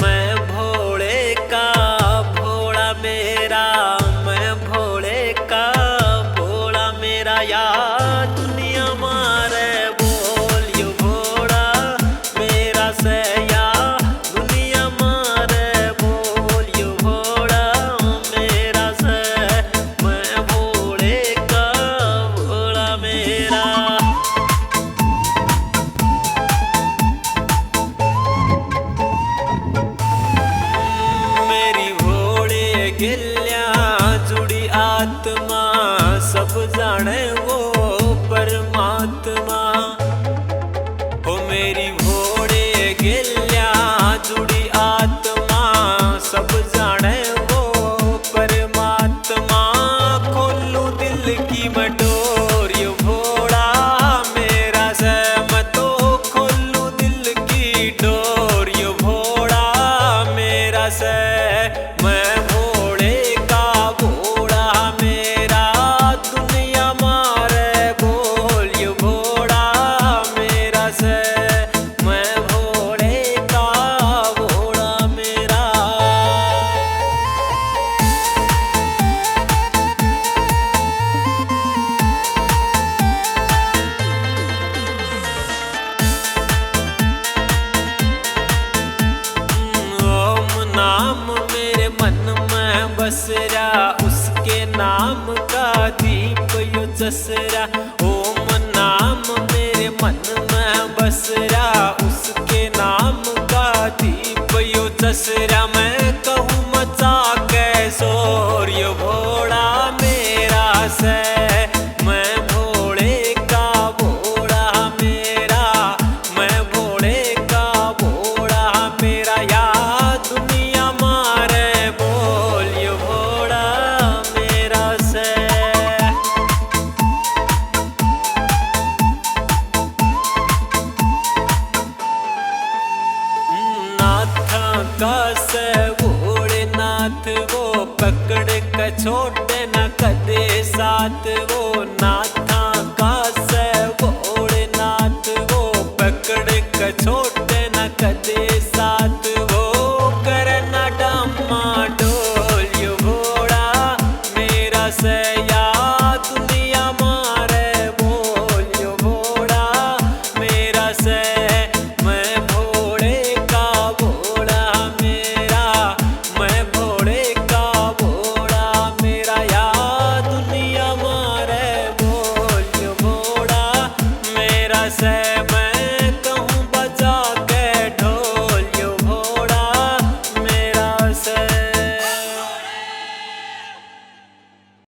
मैं भोले का भोला मेरा, मैं भोले का भोला मेरा, या दुनिया मारे बोलियो भोला मेरा से, या दुनिया मारे बोलियो भोला मेरा से, मैं भोले का भोला मेरा। गिल्या जुड़ी आत्मा सब जाने वो परमात्मा हो, मेरी भोले गिल्या जुड़ी आत्मा सब जाने वो परमात्मा। खोलू दिल की मटोर यो भोला मेरा से, मैं तो खोलू दिल की डोर यो भोला मेरा से, मैं बसरा उसके नाम का दीप यो जसरा, ओम नाम मेरे मन में बसरा उसके नाम का दीप यो जसरा। मैं कहूँ मचा के शोर यो भोला मेरा से, मैं भोले का भोला मेरा, मैं भोले का भोला मेरा, या दुनिया मारे बोलियो भोला मेरा से। नाथ का से भोले नाथ वो पकड़ के छोड़